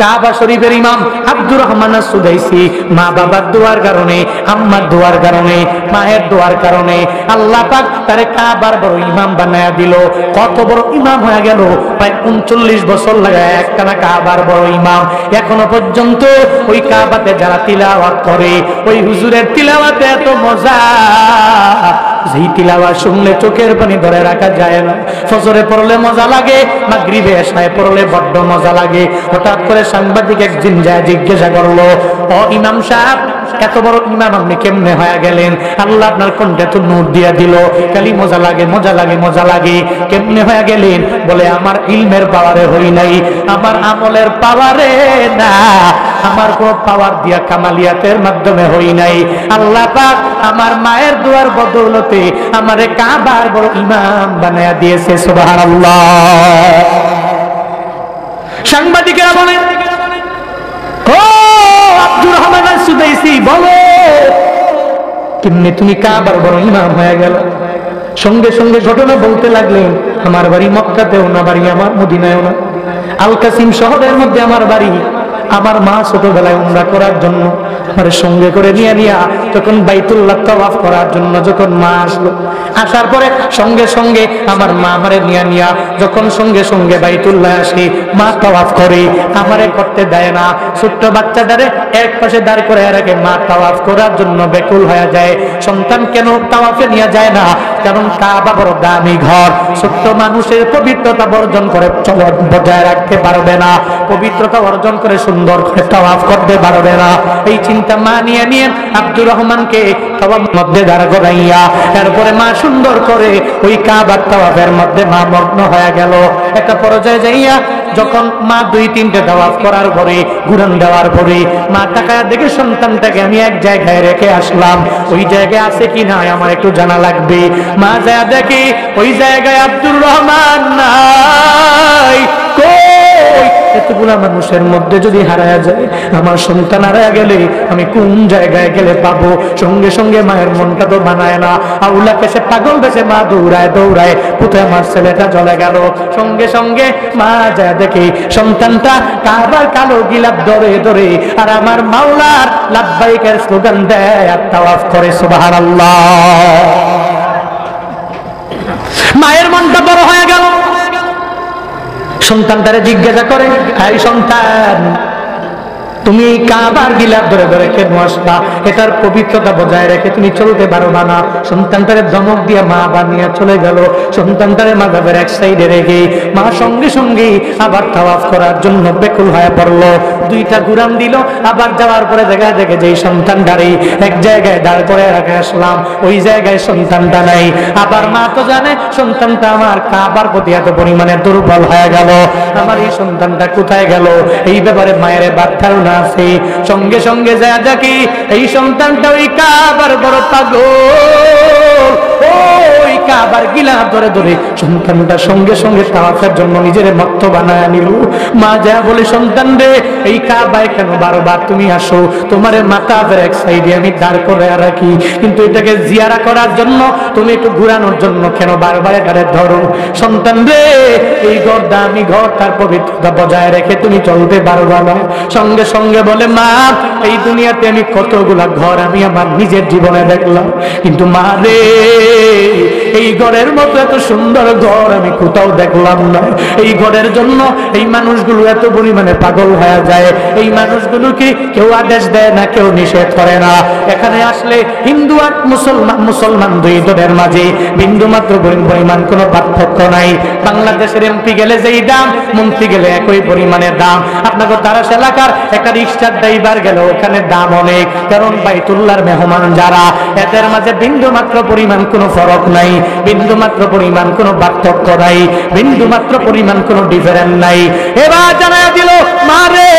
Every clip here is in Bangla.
কাবা শরীফের ইমাম আব্দুর রহমান আস-সুদাইসি মা বাবার দোয়ার কারণে, আম্মার দোয়ার কারণে, মায়ের দোয়ার কারণে আল্লাহ পাক তারে কাবার বড় ইমাম বানায়া দিল। কত বড় ইমাম হয়ে গেল, প্রায় 39 বছর লাগায় একটানা কাবার বড় ইমাম। এখনো পর্যন্ত ওই কাবাতে যারা তিলাওয়াত করে, ওই হুজুরের তিলাওয়াতে এত মজা, যেই তিলাওয়াত শুনলে চোখের পানি ধরে রাখা যায় না। ফজরে পড়লে মজা লাগে, মাগরিবে এশায় পড়লে বড্ড মজা লাগে। হঠাৎ করে সাংবাদিক একদিন যায় জিজ্ঞাসা করলো, ও ইমাম সাহেব, এত বড় ইমাম আপনি কেমনে হয়ে গেলেন? আল্লাহ আপনার কণ্ঠে তো নূর দিয়া দিল, খালি মজা লাগে মজা লাগে মজা লাগে, কেমনে হয়ে গেলেন? বলে আমার ইলমের পাওয়ারে হই নাই, আমার আমলের পাওয়ারে না, আমার কোন পাওয়ার দিয়া কামালিয়াতের মাধ্যমে হই নাই। আল্লাহ পাক আমার মায়ের দোয়ার বদৌলতে আমারে কাবার বড় ইমাম বানায়া দিয়েছে। সুবহানাল্লাহ। সাংবাদিকেরা বলেন, ও আব্দুর রহমান আস-সুদাইসি, বলো কেমনে তুমি কাবার বড় ইমাম হয়ে গেল? সঙ্গে সঙ্গে ঘটনা বলতে লাগলেন, আমার বাড়ি মক্কাতেও না, বাড়ি আমার মদিনায়ও না, আল কাসিম শহরের মধ্যে আমার বাড়ি। আমার মা ছোটবেলায় উমরা করার জন্য আমার সঙ্গে করে নিয়ে তখন বাইতুল্লাহ তাওয়াফ করার জন্য যখন মা আসলো, আসার পরে সঙ্গে সঙ্গে আমার মা আমারে নিয়ে যখন সঙ্গে সঙ্গে বাইতুল্লাহ আসি, মা তাওয়াফ করে, আমারে করতে দেয় না। ছোট্ট বাচ্চাটারে এক পাশে দাঁড় করে রাখে, মা তাওয়াফ করার জন্য বেকুল হয়ে যায়। সন্তান কেন তাওয়াফে নিয়ে যায় না? কারণ কাবা বড় দামি ঘর, ছোট্ট মানুষের পবিত্রতা বর্জন করে বজায় রাখতে পারবে না, পবিত্রতা অর্জন করে সুন্দর করে তাওয়াফ করতে পারবে না। এই চিন্তা মা নিয়ে আব্দুর রহমানকে তাওয়াফের মধ্যে দাঁড় করাইয়া, এরপরে মা সুন্দর করে ওই কাবার তাওয়াফের মধ্যে মা মগ্ন হয়ে গেল। একটা পর্যায়ে যাইয়া যখন মা 2-3টে তাওয়াফ করার পরে, ঘুরান দেওয়ার পরে, মা তাকায় দেখে সন্তানটাকে আমি এক জায়গায় রেখে আসলাম, ওই জায়গায় আছে কি না আমার একটু জানা লাগবে। মা যায় দেখে ওই জায়গায় আব্দুর রহমান নাই। এতগুলা মানুষের মধ্যে যদি হারায়া যায়, আমার সন্তান হারায়া গেলে আমি কোন জায়গায় গেলে পাবো? সঙ্গে সঙ্গে মায়ের মনটা তো বানায় না, আউলা পেশে পাগল বেশে মা দৌড়ায় দৌড়ায়, কোথায় আমার ছেলেটা চলে গেল। সঙ্গে সঙ্গে মা যায় দেখে সন্তানটা কাবার কালো গিলাপ ধরে ধরে আর আমার মাওলার লাব্বাইকের স্লোগান দেয় আর তাওয়াফ করে। সুবহানাল্লাহ। মায়ের মনটা বড় হয়ে গেল। সন্তানটারে জিজ্ঞাসা করে, এই সন্তান, তুমি কাবার গিলাপ ধরে ধরে কেন আসবা? এটার পবিত্রতা বজায় রেখে তুমি চলতে পারবা না। সন্তানটারে ধমক দিয়ে মা বানিয়ে চলে গেল। সন্তানটারে মাযহাবের এক সাইডে রেখে মা সঙ্গে সঙ্গে আবার তাওয়াফ করার জন্য বেকুল হয়ে পড়লো। 2টা ঘুরান দিল, আবার যাওয়ার পরে দেখে যে সন্তানটারে এক জায়গায় দাঁড় করে রাখে আসলাম, ওই জায়গায় সন্তানটা নাই। আবার মা তো জানে সন্তানটা আমার কাবার প্রতি এত পরিমাণে দুর্বল হয়ে গেল, আমার এই সন্তানটা কোথায় গেল? এই ব্যাপারে মায়ের বার্তাও না আছে। সঙ্গে সঙ্গে যায় দেখি এই সন্তানটা ওই কাবার বড় পাগল, ওই কাবার গিলাপ ধরে ধরে সন্তানটা সঙ্গে সঙ্গে তাওয়াফের জন্য নিজের মক্ত বানায় নিল। মা যা বলে, সন্তান রে, এই কাবায় কেন বারবার তুমি আসো? তোমার মাথার এক সাইডে আমি দাঁড় করে রাখি, কিন্তু এটাকে জিয়ারা করার জন্য, তুমি একটু ঘুরানোর জন্য কেন বারবার এটারে ধরো? সন্তান রে, এই ঘর দামি ঘর, তার পবিত্রতা বজায় রেখে তুমি চলতে পারবা না। সঙ্গে সঙ্গে বলে, মা, এই দুনিয়াতে আমি কতগুলা ঘর আমি আমার নিজের জীবনে দেখলাম, কিন্তু মা রে, এই ঘরের মতো এত সুন্দর ঘর আমি কোথাও দেখলাম না। এই ঘরের জন্য এই মানুষগুলো এত পরিমাণে পাগল হয়ে যায়। এই মানুষগুলোকে কেউ আদেশ দেয় না, কেউ নিষেধ করে না। এখানে আসলে হিন্দু আর মুসলমান 2 দলের মাঝে বিন্দু মাত্র পরিমাণ কোনো পার্থক্য নাই। বাংলাদেশের এমপি গেলে যেই দাম, মন্ত্রী গেলে একই পরিমাণে দাম। আপনাকে তারাস এলাকার একটা রিক্সার ড্রাইভার গেল, ওখানে দাম অনেক, কারণ বাইতুল্লাহর মেহমান যারা, এদের মাঝে বিন্দু মাত্র পরিমাণ কোনো ফরক নাই, বিন্দু মাত্র পরিমাণ কোনো পার্থক্য নাই, বিন্দু মাত্র পরিমাণ কোনো ডিফারেন্স নাই। এবার জানা দিল, মারে,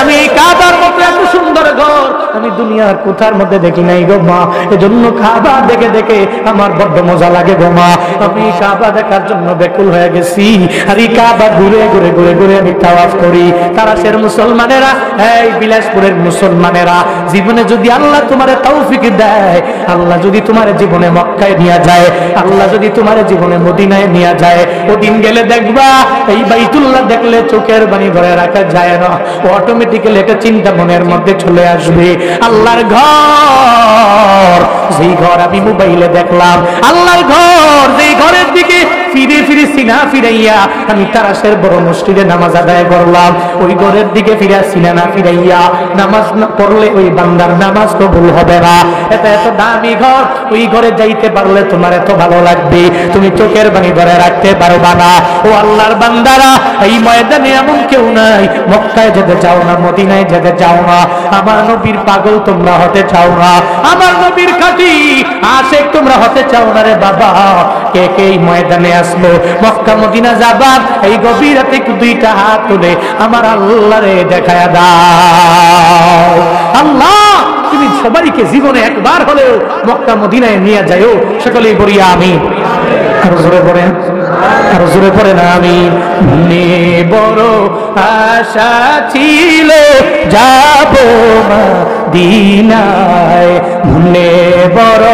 আমি কাবার মতো এত সুন্দর ঘর আমি দুনিয়ার কোথার মধ্যে দেখি নাই গো মা, এজন্য কাবা দেখে দেখে আমার বড্ড মজা লাগে গো মা। আমি কাবা দেখার জন্য ব্যাকুল হয়ে গেছি, আর এই কাবা ঘুরে ঘুরে ঘুরে ঘুরে আমি তাওয়াফ করি। তারাশের মুসলমানেরা, এই বিলাসপুরের মুসলমানেরা, জীবনে যদি আল্লাহ তোমার তৌফিক দেয়, আল্লাহ যদি তোমার জীবনে মক্কায় নিয়ে যায়, আল্লাহ যদি তোমার জীবনে মদিনায় নিয়ে যায়, ওদিন গেলে দেখবা এই বাইতুল্লাহ দেখলে চোখের পানি ধরে রাখা যায় না, অটোমেটিক্যালি একটা চিন্তা মনের মধ্যে চলে আসবে, আল্লাহর ঘর, যেই ঘর আমি মোবাইলে দেখলাম, আল্লাহর ঘর যেই ঘরের দিকে ফিরে ফিরে সিনা ফিরাইয়া আমি তারাশের বড় মসজিদে নামাজ আদায় করলাম, ওই ঘরের দিকে ফিরা সিনা না ফিরাইয়া নামাজ না পড়লে ওই বান্দার নামাজ কবুল হবে না। এটা এত দামি ঘর, ওই ঘরে যাইতে পারলে তোমার এত ভালো লাগবে, তুমি চোখের পানি ধরে রাখতে পারবা না। ও আল্লাহর বান্দারা, এই ময়দানে এমন কেউ নাই মক্কায় যেতে চাও না, মদিনায় যেতে চাও না, আমার নবীর পাগল তোমরা হতে চাও না, আমার নবীর খাঁটি আশিক তোমরা হতে চাও না রে বাবা। কে কে এই ময়দানে আসলো, মক্কা মদিনা যাবার, এই গভীর রাতে দুইটা হাত তুলে আমার আল্লাহরে দেখায়া দাও। আল্লাহ তুমি সবাইকে জীবনে একবার হলেও মক্কা মদিনায় নিয়ে যাও, সকলেই বলি আমিন। আরো জোরে পড়েন, আরো জোরে পড়েন আমিন। মনে বড় আশা ছিল যাব মদিনায়, মনে বড়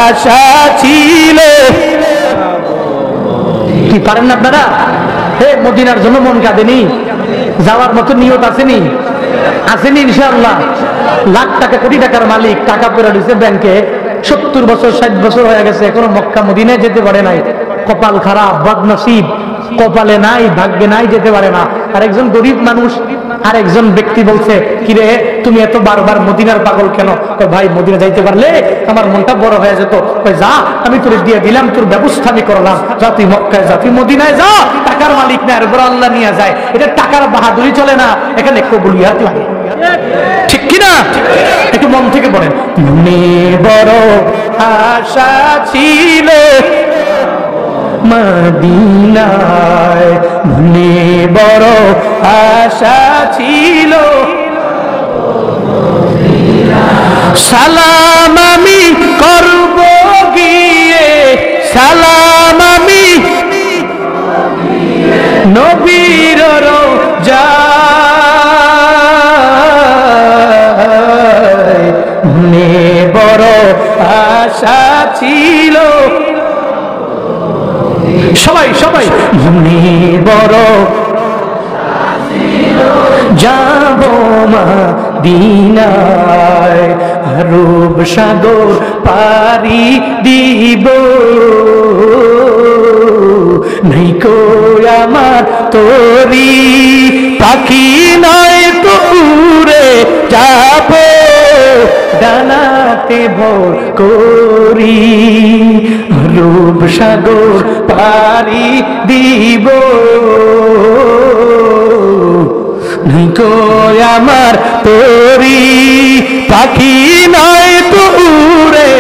আশা ছিল। কি পারেন না আপনারা? হে মদিনার জন্য মন কাঁদেনি? যাওয়ার মতো নিয়ত আসেনি? আসেনি ইনশাআল্লাহ? লাখ টাকা কোটি টাকার মালিক, টাকা পড়ে দিয়েছে ব্যাংকে, 70 বছর 60 বছর হয়ে গেছে, এখনো মক্কা মদিনায় যেতে পারে নাই। কপাল খারাপ, বদনসিব, কপালে নাই, ভাগ্যে নাই, যেতে পারে না। আর একজন গরিব মানুষ, আর একজন ব্যক্তি বলছে, কিরে তুমি এত বারবার মদিনার পাগল কেন? ভাই মদিনা যাইতে পারলে আমার মনটা বড় হয়ে যেত। যা, আমি তোর দিয়ে দিলাম, তোর ব্যবস্থা আমি করলাম, যা তুই মক্কায় যা, তুই মদিনায় যা, টাকার মালিক না, এরপর আল্লাহ নিয়ে যায়। এটা টাকার বাহাদুরি চলে না, এখানে কবুলিয়াত লাগে, ঠিক কিনা? একটু মন থেকে বলেন। মনে বড় আশা ছিল মদিনায়, মনে বড় আশা ছিল, সালাম আমি করব গিয়ে, সালাম আমি নবীর রোজায়, মনে বড় আশা ছিল। সবাই সবাই মনে বড় যাব মদিনায়, রূপ সাগর পারি দিব, নাই কো আমার তোরি পাখি নয় তো উড়ে যাব, ডানাতে ভর করি, রূপ সাগর পারি দিব, নাই কো আমার তোরি পাখি নয় তো উড়ে,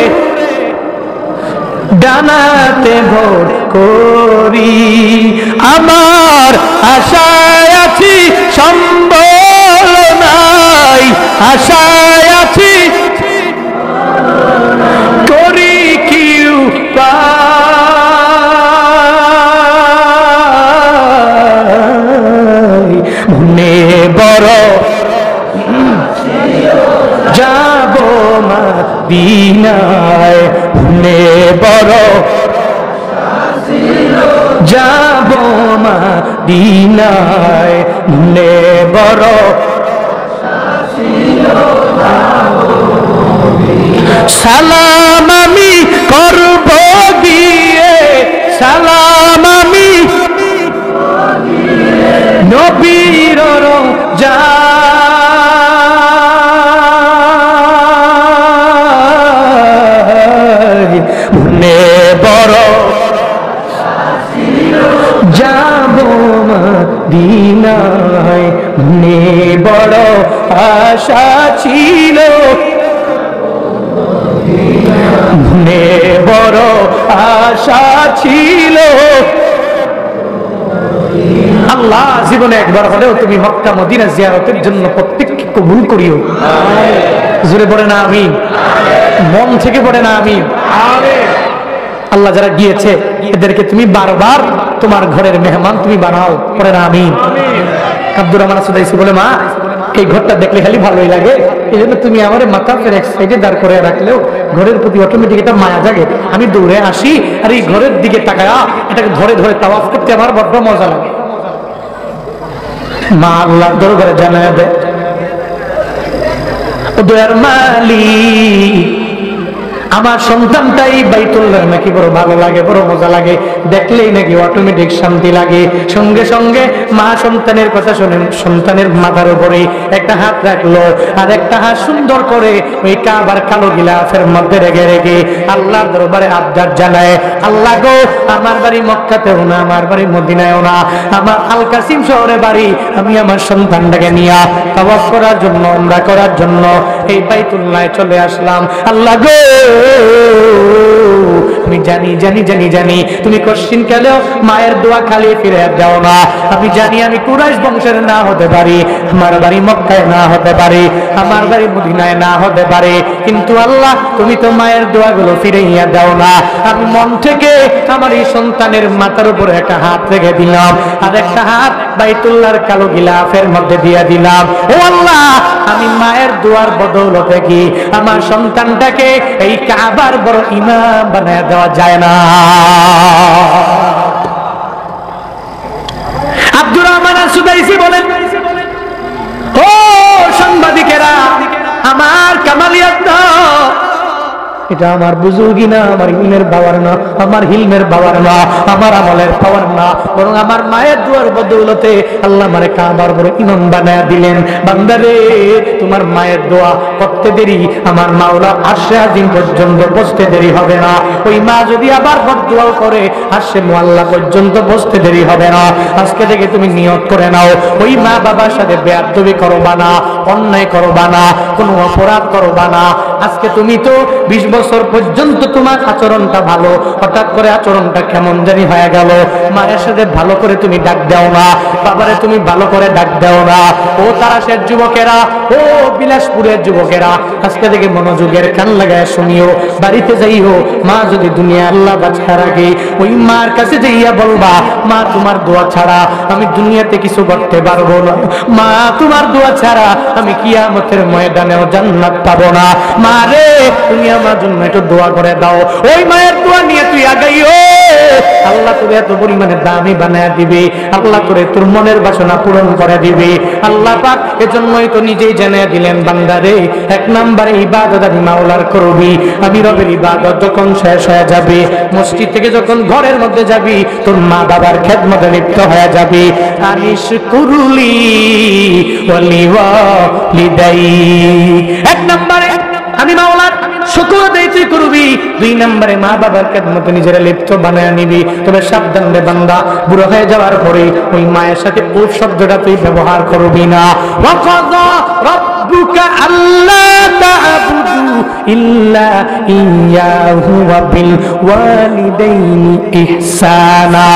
ডানাতে ভর করি, আমার আশায় আছি সম্বল নাই, আশায় আছি করি কি উপায়, মনে বড় যাব মদিনায়, মনে বড় যাব মদিনায়, মনে বড় সালাম আমি করব গিয়ে, সালাম আমি নবীর রোজায়, মনে বড় যাব মদিনায়, মনে বড় আশা ছিল, মনে বড় আশা ছিল। আল্লাহ জীবনে একবার হলেও তুমি মক্কা মদিনা জিয়ারতের জন্য প্রত্যেককে কবুল করিও। জোরে পড়ে না আমিন, মন থেকে পড়ে না আমিন। আল্লাহ যারা গিয়েছে এদেরকে তুমি বারবার তোমার ঘরের মেহমান তুমি বানাও, পড়ে না আমিন। আব্দুর রহমান সুদাইসি বলে, মা এই ঘরটা দেখলে খালি ভালোই লাগে, এই জন্য তুমি আমার মাথা ফের এক সাইডে দাঁড় করে রাখলেও ঘরের প্রতি অটোমেটিক একটা মায়া জাগে, আমি দৌড়ে আসি আর এই ঘরের দিকে তাকায়া এটাকে ধরে ধরে তাওয়াফ করতে আমার বড্ড মজা লাগে। মা আল্লাহর দরবারে জানায়া দেয়, ও দয়ার মালিক, আমার সন্তানটাই বাইতুল্লাহ নাকি বড় ভালো লাগে, বড় মজা লাগে, দেখলেই নাকি অটোমেটিক শান্তি লাগে। সঙ্গে সঙ্গে মা সন্তানের কথা শুনে সন্তানের মাথার উপরে একটা হাত রাখলো আর একটা হাত সুন্দর করে ওই কাবার কালো গিলাফের মধ্যে রেখে রেখে আল্লাহর দরবারে আবদার জানায়, আল্লাহ গো, আমার বাড়ি মক্কাতেও না, আমার বাড়ি মদিনায়ও না, আমার আল কাসিম শহরে বাড়ি, আমি আমার সন্তানটাকে নিয়ে তাওয়াফ করার জন্য, উমরা করার জন্য এই বাইতুল্লাহে চলে আসলাম। আল্লাহ গো, আমি জানি জানি জানি জানি তুমি কোশ্চিন কালেও মায়ের দোয়া খালি ফিরে যাও না। আমি জানি আমি কুরাইশ বংশের না হতে পারি, আমার বাড়ি মক্কায় না হতে পারে, আমার বাড়ি মদিনায় না হতে পারে, কিন্তু আল্লাহ তুমি তো মায়ের দোয়াগুলো ফিরাইয়া দাও না। আমি মন থেকে আমার এই সন্তানের মাথার উপরে একটা হাত রেখে দিলাম আর একটা হাত বাইতুল্লাহর কালো গিলাফের মধ্যে দিয়ে দিলাম। ও আল্লাহ, আমি মায়ের দোয়ার বদৌলতে কি আমার সন্তানটাকে এই কাবার বড় ইমাম বানায় দেওয়া যায় না? আব্দুর রহমান সুদাইসি বলেন, ও সাংবাদিকেরা, আমার কামালিয়াত না, এটা আমার বুজুর্গি না, আমার ইলমের পাওয়ার না, আমার হিলমের পাওয়ার না, আমার আমলের পাওয়ার না, বরং আমার মায়ের দুয়ার বদৌলতে আল্লাহ আমারে কাবার বড় ইমাম বানায়া দিলেন। বান্দারে, তোমার মায়ের দোয়া করতে দেরি আমার মাওলা আরশে আজিম পর্যন্ত বসতে দেরি হবে না। ওই মা যদি আবার বদদোয়াও করে আরশে মুআল্লা পর্যন্ত বসতে দেরি হবে না। আজকে থেকে তুমি নিয়ত করে নাও, ওই মা বাবার সাথে বেয়াদবি করবা না, অন্যায় করবা না, কোনো অপরাধ করবা না। আজকে তুমি তো 20 বছর পর্যন্ত তোমার আচরণটা ভালো, হঠাৎ করে আচরণটা কেমন জানি হয়ে গেল। মায়ের সাথে ভালো করে তুমি ডাক দাও না, বাবারে তুমি ভালো করে ডাক দাও না। ও তারাশের যুবকেরা, ও বিলাসপুরের যুবকেরা, আজকে থেকে মনোযোগের কান লাগায় শুনিও। বাড়িতে যাইও, মা যদি দুনিয়া আল্লাহ বাঁচার আগে ওই মার কাছে যাইয়া বলবা, মা তোমার দোয়া ছাড়া আমি দুনিয়াতে কিছু করতে পারবো না, মা তোমার দোয়া ছাড়া আমি কিয়ামতের ময়দানেও জান্নাত পাবো না। মা রে, তুমি আমার জন্য একটু দোয়া করে দাও। ওই মায়ের দোয়া নিয়ে তুই আগাইও, আল্লাহ তোর এত পরিমাণে দামি বানায় দিবে, আল্লাহ তোরে তোর মনের বাসনা পূরণ করে দিবে। আল্লাহ পাক এজন্যই তো নিজেই জানিয়ে দিলেন, বান্দারে, 1 নম্বরে ইবাদত আমি মাওলার করবি। আমি রবের ইবাদত যখন শেষ হয়ে যাবে, মসজিদ থেকে যখন ঘরের মধ্যে যাবি, তোর মা বাবার খেদমতে লিপ্ত হয়ে যাবি। আনিশ কুরুলি ওয়ালি ওয়ালিদাই, 1 নম্বরে আমি মাওলার শুকর আদায় তুই করবি। 2 নম্বরে মা বাবার খেদমতে নিজেরা লিপ্ত বানায় নিবি। তবে সাবধান রে বান্দা, বুড়ো হয়ে যাওয়ার পরে ওই মায়ের সাথে উফ শব্দটা তুই ব্যবহার করবি না। ওয়াকাযা রাব্বুকা আল্লা তা'বুদু ইল্লা ইয়্যাহু ওয়া বিল ওয়ালিদাইনি ইহসানা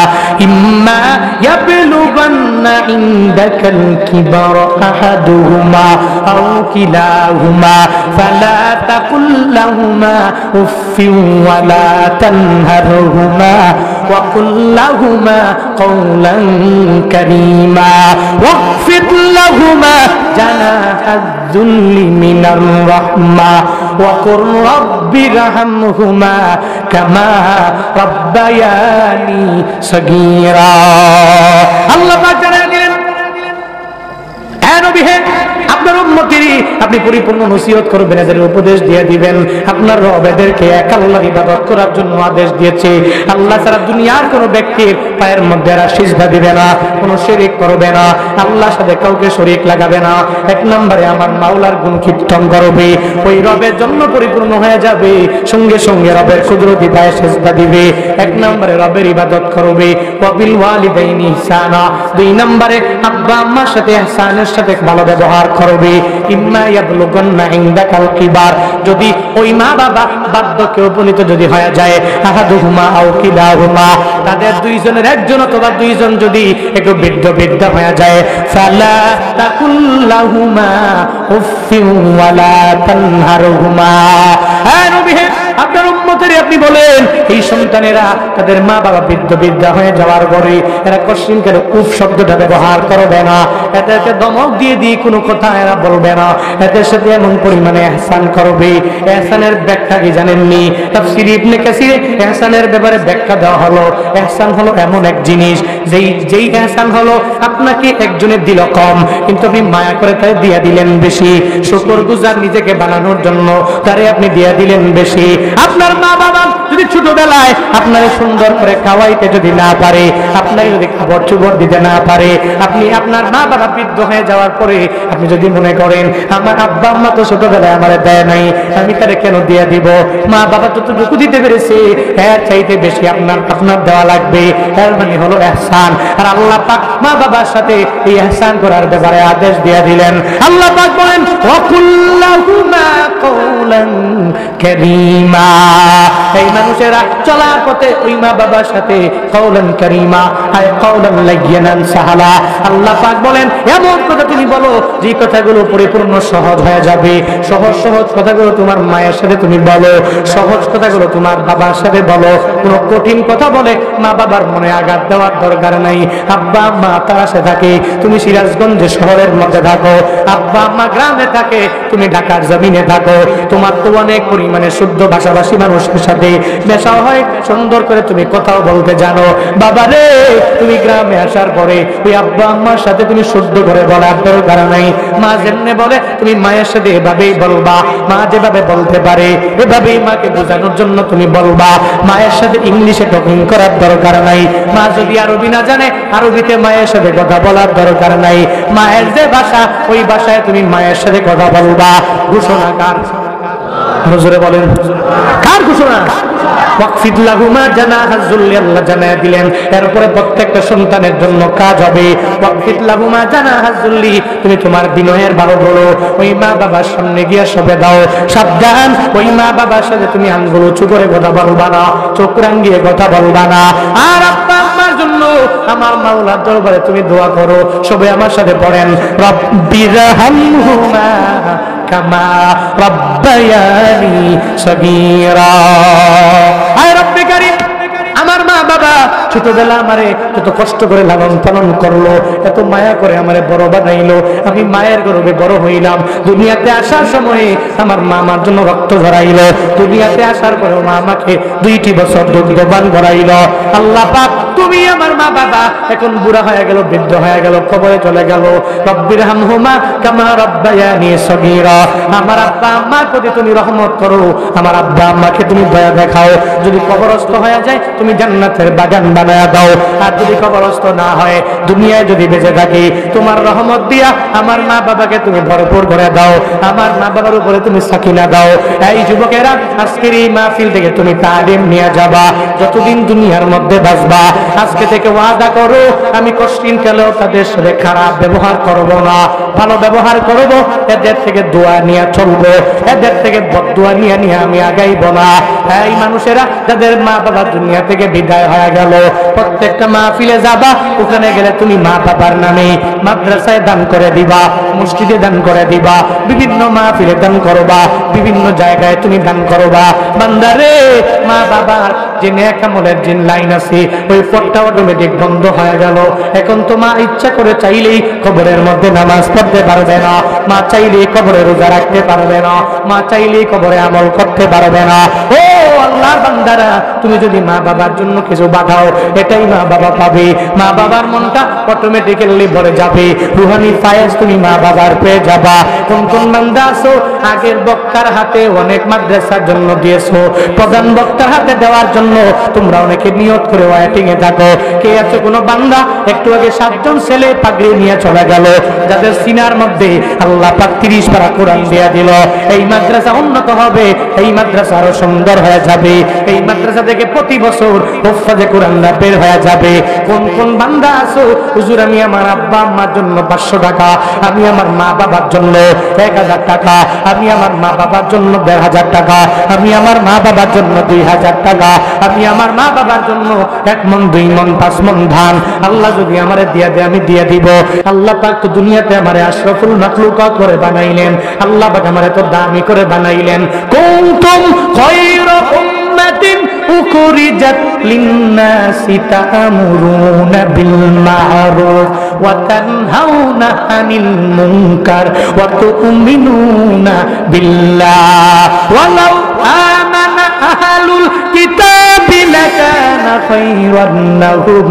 ইম্মা ইয়াবলুগান্না ইনদাকাল কিবারা আহাদুহুমা আও কিলাহুমা ফালা تقل لهما أف ولا تنهرهما وقل لهما قولا كريما واخفض لهما جناح الذل من الرحمة وقل رب ارحمهما كما ربياني صغيرا। الله পাক জানায় দিলেন, হে নবী, হে আপনার উম্মতেরই আপনি পরিপূর্ণ নসিহত করবেন, এদের উপদেশ দিয়ে দিবেন। আপনার রব এদেরকে এক আল্লাহর ইবাদত করার জন্য আদেশ দিয়েছে। আল্লাহ ছাড়া দুনিয়ার কোন ব্যক্তির পায়ের মধ্যে এরা সিজদা দিবে না, কোনো শিরক করবে না, আল্লাহর সাথে কাউকে শরীক লাগাবে না। 1 নম্বরে আমার মাওলার গুণ কীর্তন করবে, ওই রবের জন্য পরিপূর্ণ হয়ে যাবে। সঙ্গে সঙ্গে রবের কুদরতি পায়ে সিজদা দিবে। 1 নম্বরে রবের ইবাদত করবে। ওয়াবিল ওয়ালিদাইনি ইহসানা, 2 নম্বরে আব্বা আম্মার সাথে ইহসানের সাথে ভালো ব্যবহার করবে। ইম্মা ইয়াবলুগান্না ইনদাকাল কিবার, যদি ওই মা বাবা বার্ধক্যে উপনীত যদি হয়ে যায়, আহাদুহুমা আও কিলাহুমা, তাদের দুইজনের একজন অথবা দুইজন যদি একটু বৃদ্ধ হয়ে যায়, ফালা তাকুল্লাহুমা উফফিন ওয়ালা তানহারহুমা। হ্যাঁ নবী, আপনার উম্মতের আপনি বলেন এই সন্তানেরা তাদের মা বাবা বৃদ্ধা হয়ে যাওয়ার পরে এরা কশিন করে উফ শব্দটা ব্যবহার করবে না, এদেরকে দমক দিয়ে কোনো কথা এরা বলবে না, এদের সাথে এমন পরিমাণে ইহসান করবে। ইহসানের ব্যাখ্যা কি জানেননি? তাফসীর ইবনে কাসির ইহসানের ব্যাপারে ব্যাখ্যা দেওয়া হলো, ইহসান হলো এমন এক জিনিস যেই ইহসান হলো আপনাকে একজনের দিল কম কিন্তু আপনি মায়া করে তাই দিয়ে দিলেন বেশি, শুকরগুজার নিজেকে বানানোর জন্য তারে আপনি দিয়ে দিলেন বেশি। আপনার মা বাবা যদি ছোটবেলায় আপনারে সুন্দর করে খাওয়াইতে যদি না পারে, আপনাকে যদি খাবার চুবর দিতে না পারে, আপনি আপনার মা বাবা বৃদ্ধ হয়ে যাওয়ার পরে আপনি যদি মনে করেন আমার আব্বা আম্মা তো ছোটবেলায় আমারে দেয় নাই, আমি তারে কেন দিয়ে দিব, মা বাবা যতটুকু দিতে পেরেছে এর চাইতে বেশি আপনার দেওয়া লাগবে, এর মানে হলো ইহসান। আর আল্লাহ পাক মা বাবার সাথে এই ইহসান করার ব্যাপারে আদেশ দিয়ে দিলেন। আল্লাহ পাক বলেন ওয়াকুল্লাহুমা কওলান কারীমা, এই মানুষেরা চলার পথে ওই মা বাবার সাথে কওলান কারীমা আয় কওলান লাইয়িনান সাহালা, আল্লাহ পাক বলেন এমন কথা তুমি বলো যে কথাগুলো পরিপূর্ণ সহজ হয়ে যাবে। সহজ কথাগুলো তোমার মায়ের সাথে তুমি বলো, সহজ কথাগুলো তোমার বাবার সাথে বলো, কোনো কঠিন কথা বলে মা বাবার মনে আঘাত দেওয়ার দরকার নাই। আব্বা আম্মা তারাশে থাকে, তুমি সিরাজগঞ্জে শহরের মধ্যে থাকো, আব্বা আম্মা গ্রামে থাকে, তুমি ঢাকার জমিনে থাকো, তোমার তো অনেক পরিমাণে শুদ্ধ ভাষাভাষী মানুষের সাথে মেশা হয়, সুন্দর করে তুমি কথাও বলতে জানো। বাবা রে, তুমি গ্রামে আসার পরে ওই আব্বা আম্মার সাথে তুমি শুদ্ধ করে বলার দরকার নাই। মা যেমনে বলে তুমি মায়ের সাথে এভাবেই বলবা, মা যেভাবে বলতে পারে এভাবেই মাকে বোঝানোর জন্য তুমি বলবা। মায়ের সাথে ইংলিশে টকিং করার দরকার নাই। মা যদি আরবি না জানে আরবিতে মায়ের সাথে কথা বলার দরকার নাই। মায়ের যে ভাষা ওই ভাষায় তুমি মায়ের সাথে কথা বলবা। ঘোষণা কার? হুজুরে বলেন কার ঘোষণা? ওয়াকফিদ লাহুমা জানাহাজ যুল্লি, আল্লাহ জানায়া দিলেন এরপরে প্রত্যেকটা সন্তানের জন্য কাজ হবে ওয়াকফিদ লাহুমা জানাহাজ যুল্লি, তুমি তোমার বিনয়ের ভালো বলো, ওই মা বাবার সামনে গিয়ে সবে দাও। সাবধান, ওই মা বাবার সাথে তুমি আঙ্গুল উঁচু করে কথা বলবা না, চোখ রাঙিয়ে কথা বলবা না। আর আব্বা আম্মার জন্য আমার মাওলার দরবারে তুমি দোয়া করো। সবে আমার সাথে পড়েন রব্বিরহামহুমা কামা রাব্বায়ানি সগীরা। আয় রব্বে কারীম, আমার মা বাবা ছোটবেলা আমারে যত কষ্ট করে লালন পালন করলো, এত মায়া করে আমারে বড় বানাইলো, আমি মায়ের গর্ভে বড় হইলাম। দুনিয়াতে আসার সময়ে আমার মা আমার জন্য রক্ত ঝরাইলো, দুনিয়াতে আসার পরেও মা আমাকে 2টি বছর দুগ্ধপান করাইলো। আল্লাহ পাক তুমি আমার মা বাবা এখন বুড়া হয়ে গেল, বৃদ্ধ হয়ে গেল, কবরে চলে গেল। রব্বিরহামহুমা কামা রাব্বায়ানি সগীরা, আমার আব্বা আম্মার প্রতি তুমি রহমত করো, আমার আব্বা আম্মাকে তুমি দয়া দেখাও। যদি কবরস্থ হয়ে যায় তুমি জান্নাতের বাগান বানায়া দাও, আর যদি কবরস্থ না হয় দুনিয়ায় যদি বেঁচে থাকি তোমার রহমত দিয়া আমার মা বাবাকে তুমি ভরপুর করে দাও, আমার মা বাবার উপরে তুমি সাকিনা দাও। এই যুবকেরা আজকের এই মাহফিল থেকে তুমি তালিম নিয়ে যাবা, যতদিন দুনিয়ার মধ্যে বাঁচবা আজকে থেকে ওয়াদা করো আমি কোশ্চিন কালেও তাদের সাথে খারাপ ব্যবহার করব না, ভালো ব্যবহার করব। এদের থেকে দোয়া নিয়ে চলবো, এদের থেকে বদদোয়া নিয়ে আমি আগাইব না। এই মানুষেরা যাদের মা বাবা দুনিয়া থেকে বিদায় হয়ে গেল, প্রত্যেকটা মাহফিলে যাবা, ওখানে গেলে তুমি মা বাবার নামে মাদ্রাসায় দান করে দিবা, মসজিদে দান করে দিবা, বিভিন্ন মাহফিলে দান করবা, বিভিন্ন জায়গায় তুমি দান করবা। বান্দারে, মা বাবার যে নেক আমলের যে লাইন আছে ওই পথটা অটোমেটিক বন্ধ হয়ে গেল। এখন তো মা ইচ্ছা করে চাইলেই কবরের মধ্যে নামাজ পড়তে পারবে না, মা চাইলেই কবরে রোজা রাখতে পারবে না, মা চাইলেই কবরে আমল করতে পারবে না। ও আল্লাহর বান্দারা, তুমি যদি মা বাবার জন্য কিছু বাঁধাও এটাই মা বাবা পাবে, মা বাবার মনটা অটোমেটিক্যালি ভরে যাবে, রুহানি ফায়েজ তুমি মা বাবার পেয়ে যাবা। কোন কোন বান্দা আছো আগের বক্তার হাতে অনেক মাদ্রাসার জন্য দিয়েছো, প্রধান বক্তার হাতে দেওয়ার জন্য তোমরা অনেকে নিয়ত করে ওয়েটিং এ থাকো। কে আছে কোনো বান্দা? একটু আগে 7 জন ছেলে পাগড়ি নিয়ে চলে গেল, যাদের সিনার মধ্যে আল্লাহ পাক 30 পারা কোরআন দিয়ে দিল। এই মাদ্রাসা উন্নত হবে, এই মাদ্রাসা আরো সুন্দর হয়ে যাবে, এই মাদ্রাসা থেকে প্রতি বছর হুফাজে কোরআনরা বের হয়ে যাবে। কোন কোন বান্দা আছো, হুজুর আমি আমার আব্বা আম্মার জন্য 500 টাকা, আমি আমার মা বাবার জন্য 1000 টাকা, আমি আমার মা বাবার জন্য 1500 টাকা, আমি আমার মা বাবার জন্য 2000 টাকা, আমি আমার মা বাবার জন্য 1 মণ 2 মণ 5 মণ ধান আল্লাহ যদি আমারে দিয়ে দেয় আমি দিয়ে দিব। আল্লাহ পাক তো দুনিয়াতে আমারে আশরাফুল মাখলুকাত করে বানাইলেন, আল্লাহ পাক আমারে তো দামি করে বানাইলেন। কুনতুম খায়রা উম্মাতিন উখরিজাত লিন-নাসি তা'মুরুনা বিল মা'রুফ ওয়া তানহাউনা আনিল মুনকার ওয়া তু'মিনুনা বিল্লাহ ওয়ালাউ আমানা আহলুল কিতাবি লাকানা খায়রান লাহুম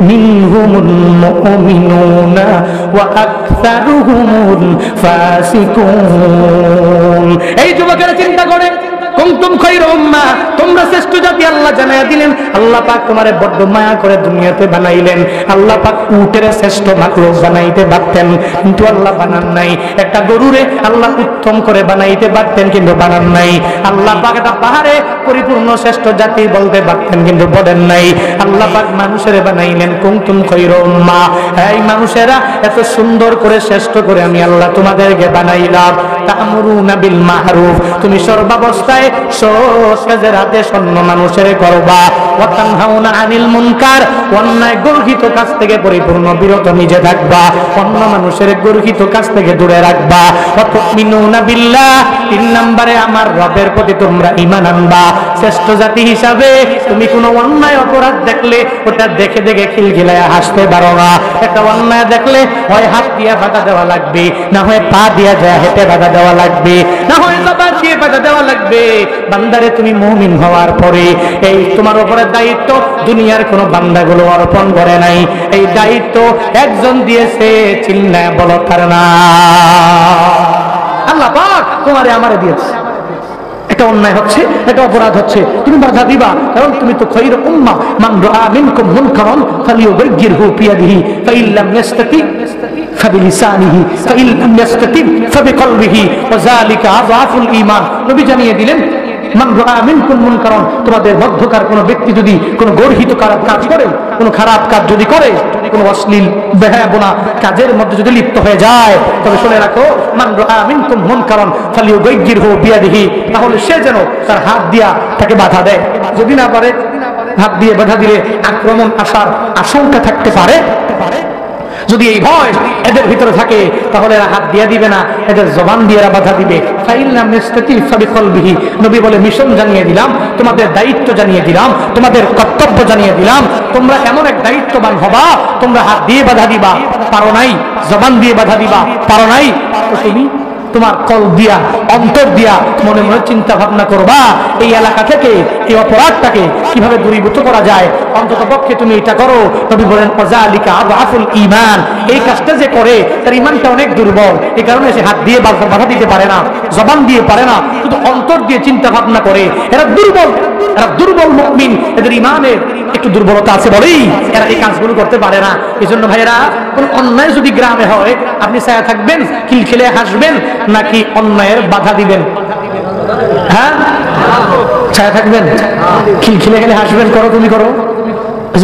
মিনহুমুল মুমিনুনা ওয়া আকসারুহুমুল ফাসিকুন। এই যুবকেরা চিন্তা করে, কুনতুম খায়রা উম্মাহ, তোমরা শ্রেষ্ঠ জাতি আল্লাহ জানায়া দিলেন। আল্লাহ পাক তোমারে বড় মায়া করে দুনিয়াতে বানাইলেন। আল্লাহ পাক উটের শ্রেষ্ঠ মাখলুক বানাইতে পারতেন, কিন্তু আল্লাহ বানান নাই। একটা গরুরে আল্লাহ উত্তম করে বানাইতে পারতেন, কিন্তু বানান নাই। আল্লাহ পাক একটা পাহাড়ে পরিপূর্ণ শ্রেষ্ঠ জাতি বলতে পারতেন, কিন্তু বলেন নাই। আল্লাহ পাক মানুষের বানাইলেন। কুনতুম খায়রা উম্মাহ, এই মানুষেরা এত সুন্দর করে শ্রেষ্ঠ করে আমি আল্লাহ তোমাদেরকে বানাইলাম। তা'মুরুনা বিল মা'রুফ, তুমি সর্বাবস্থায় সৎ কাজের আদেশ অন্য মানুষের করবা। ওয়া তানহাউনা আনিল মুনকার, অন্যায় গর্হিত কাজ থেকে পরিপূর্ণ বিরত নিজে থাকবা, অন্য মানুষের গর্হিত কাজ থেকে দূরে রাখবা। ওয়া তু'মিনুনা বিল্লাহ, 3 নম্বরে আমার রবের প্রতি তোমরা ঈমান আনবা। শ্রেষ্ঠ জাতি হিসাবে তুমি কোনো অন্যায় অপরাধ দেখলে ওটা দেখে দেখে খিলখিলায় হাসতে পারো না। একটা অন্যায় দেখলে হয় হাত দিয়ে বাধা দেওয়া লাগবে, না হয় পা দিয়ে যায় হেঁটে বাধা দেওয়া লাগবে, না হয় জবান দিয়ে বাধা দেওয়া লাগবে। বান্দারে তুমি মুমিন হওয়ার পরে এই তোমার উপরে দায়িত্ব দুনিয়ার কোনো বান্দাগুলো অর্পণ করে নাই। এই দায়িত্ব একজন দিয়েছে, চিল্লায় বলো তার নাম। আল্লাহ পাক তোমারে আমারে দিয়েছে। একটা অন্যায় হচ্ছে, একটা অপরাধ হচ্ছে, তুমি বাধা দিবা, কারণ তুমি তো খায়রু উম্মাহ। মান রাআ মিনকুম মুনকারান ফালিয়ুগাইয়িরহু বিয়াদিহি ফাইন লাম ইস্তাতি ফাবিলিসানিহি ফাইন লাম ইস্তাতি ফাবিকলবিহি ওয়া যালিকা আযআফুল ঈমান। নবী জানিয়ে দিলেন, মান রাআ মিনকুম মুনকারান, তোমাদের মধ্যকার কোনো ব্যক্তি যদি কোনো গর্হিত খারাপ কাজ করে, কোনো খারাপ কাজ যদি করে, কোনো অশ্লীল বেহায়াপনা কাজের মধ্যে যদি লিপ্ত হয়ে যায়, তবে শুনে রাখো, মান রাআ মিনকুম মুনকারান ফালিয়ুগাইয়িরহু বিয়াদিহি, তাহলে সে যেন তার হাত দিয়া তাকে বাধা দেয়। যদি না পারে, হাত দিয়ে বাধা দিলে আক্রমণ আসার আশঙ্কা থাকতে পারে। যদি এই ভয় এদের ভিতরে থাকে, তাহলে এরা হাত দিয়ে দিবে না, এদের জবান দিয়ে এরা বাধা দিবে। নবী বলে, মিশন জানিয়ে দিলাম, তোমাদের দায়িত্ব জানিয়ে দিলাম, তোমাদের কর্তব্য জানিয়ে দিলাম। তোমরা এমন এক দায়িত্ববান হবা, তোমরা হাত দিয়ে বাধা দিবা পারো নাই, জবান দিয়ে বাধা দিবা পারো নাই, তো তুমি তোমার কল দিয়া, অন্তর দিয়া মনে মনে চিন্তা ভাবনা করবা এই এলাকা থেকে এই অপরাধটাকে কিভাবে দূরীভূত করা যায়। অন্তত পক্ষে তুমি এটা করো। নবী বলেন, ওয়াযালিকা আযআফুল ঈমান, এই কাজটা যে করে তার ঈমানটা অনেক দুর্বল, এই কারণে সে হাত দিয়ে বাধা দিতে পারে না, জবান দিয়ে পারে না, শুধু অন্তর দিয়ে চিন্তা ভাবনা করে। এরা দুর্বল, এরা দুর্বল মুমিন, এদের ঈমানের একটু দুর্বলতা আছে বলেই এরা এই কাজগুলো করতে পারে না। এই জন্য ভাইয়েরা, কোন অন্যায় যদি গ্রামে হয়, আপনি ছায়া থাকবেন, খিলখিলে হাসবেন, নাকি অন্যায়ের বাধা দিবেন? হ্যাঁ, ছায়া থাকবেন, খিলখিলে গেলে হাসবেন, করো তুমি করো।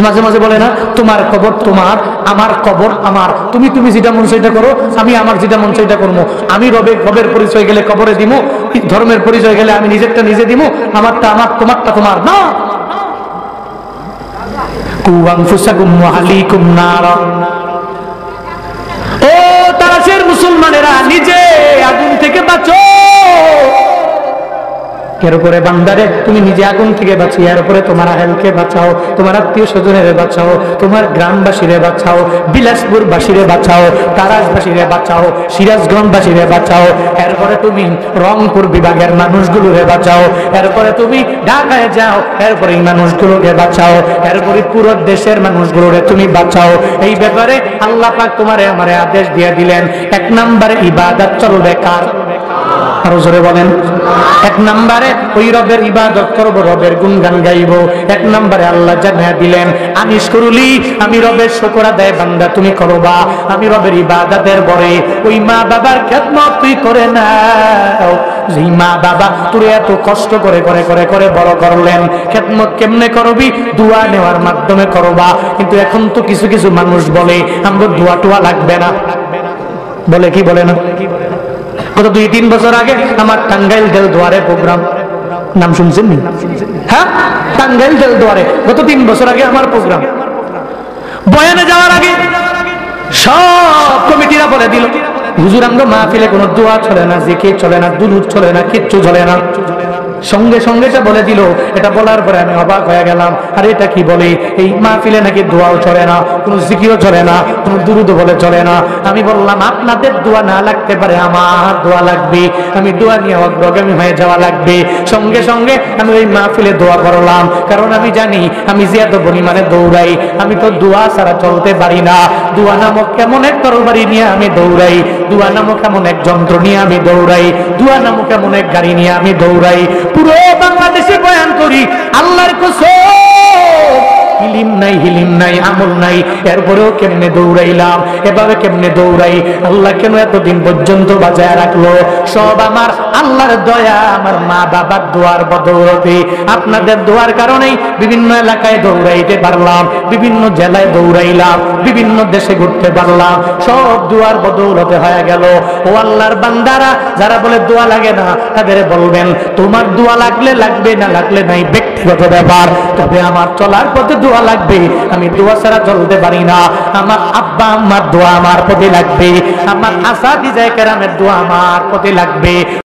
মাঝে মাঝে বলে না, তোমার কবর তোমার, আমার কবর আমার, তুমি তুমি যেটা মন সেটা করো, আমি আমার যেটা মন সেটা করবো। আমি রবের পরিচয় গেলে কবরে দিব, ধর্মের পরিচয় গেলে আমি নিজেরটা নিজে দিব, আমারটা আমার, তোমারটা তোমার না। কু আনফুসাকুম ওয়া আহলিকুম নারা, ও তারাশের মুসলমানেরা, নিজে আগুন থেকে বাঁচো। এর উপরে বান্দারে তুমি নিজে আগুন থেকে বাঁচি, এর উপরে তোমার আহেলকে বাঁচাও, তোমার আত্মীয় স্বজনের বাঁচাও, তোমার গ্রামবাসীরে বাঁচাও, বিলাসপুর বাসীরে বাঁচাও, তারাশবাসীরে বাঁচাও, সিরাজগঞ্জবাসীরে বাঁচাও, এরপরে তুমি রংপুর বিভাগের মানুষগুলোরে বাঁচাও, এরপরে তুমি ঢাকায় যাও, এরপরে এই মানুষগুলোকে বাঁচাও, এরপরে পুরো দেশের মানুষগুলোরে তুমি বাঁচাও। এই ব্যাপারে আল্লাহ পাক তোমারে আমারে আদেশ দিয়ে দিলেন, 1 নম্বরে ইবাদত চলবে কার? আরো জোরে বলেন। এক নম্বরে ওই রবের ইবাদত করব, রবের গুণগান গাইব। এক নম্বরে আল্লাহ জানিয়ে দিলেন আনিস করুলি, আমি রবের শুকর আদায় বান্দা তুমি করবা, আমি রবের ইবাদতের পরে ওই মা বাবার খেদমত তুই করে নাও। যেই মা বাবা তোরে এত কষ্ট করে করে করে করে বড় করলেন, খেদমত কেমনে করবি? দোয়া নেওয়ার মাধ্যমে করবা। কিন্তু এখন তো কিছু কিছু মানুষ বলে আমরা দোয়া টোয়া লাগবে না, বলে কি বলে না? গত 2-3 বছর আগে আমার টাঙ্গাইল দেল দুয়ারে প্রোগ্রাম, নাম শুনছেন? হ্যাঁ, টাঙ্গাইল দেল দুয়ারে গত 3 বছর আগে আমার প্রোগ্রাম। বয়ানে যাওয়ার আগে সব কমিটিরা বলে দিল হুজুর আমরা মাহফিলে কোনো দোয়া চলে না, জিকির চলে না, দুরূদ চলে না, কিচ্ছু চলে না। সঙ্গে সঙ্গে এটা বলে দিল। এটা বলার পরে আমি অবাক হয়ে গেলাম, আরে এটা কি বলে? এই মাহফিলে নাকি দোয়াও চলে না, কোনো জিকিরও চলে না, কোনো দুরূদও বলে চলে না। আমি বললাম আপনাদের দোয়া না লাগতে পারে, আমার দোয়া লাগবে, আমি দোয়া নিয়ে অগ্রগামী হয়ে যাওয়া লাগবে। সঙ্গে সঙ্গে আমি ওই মাহফিলে দোয়া করলাম, কারণ আমি জানি আমি যে এত পরিমাণে দৌড়াই, আমি তো দোয়া ছাড়া চলতে পারি না। দোয়া নামক কেমন এক তরবারি নিয়ে আমি দৌড়াই, দোয়া নামক এমন এক যন্ত্র নিয়ে আমি দৌড়াই, দোয়া নামক এমন এক গাড়ি নিয়ে আমি দৌড়াই। পুরো বাংলাদেশে বয়ান করি, আল্লাহর কসম ইলিম নাই, হিলিম নাই, আমল নাই, এরপরেও কেমনে দৌড়াইলাম, এভাবে কেমনে দৌড়াই। আল্লাহ কেন এতদিন পর্যন্ত বাঁচায় রাখলো? সব আমার আল্লাহর দয়া, আমার মা বাবার দোয়ার বদৌলতে। আপনাদের দোয়ার কারণেই বিভিন্ন এলাকায় দৌড়াইতে পারলাম, বিভিন্ন জেলায় দৌড়াইলাম, বিভিন্ন দেশে ঘুরতে পারলাম, সব দোয়ার বদৌলতে হয়ে গেল। ও আল্লাহর বান্দারা, যারা বলে দোয়া লাগে না, তাদের বলবেন তোমার দোয়া লাগলে লাগবে, না লাগলে নাই, ব্যক্তিগত ব্যাপার। তবে আমার চলার পথে দোয়া লাগবে, আমি দোয়া ছাড়া চলতে পারি না। আমার আব্বা আম্মার দোয়া আমার প্রতি লাগবে, আমার আসাদিজায়ে কেরামের দোয়া আমার প্রতি লাগবে।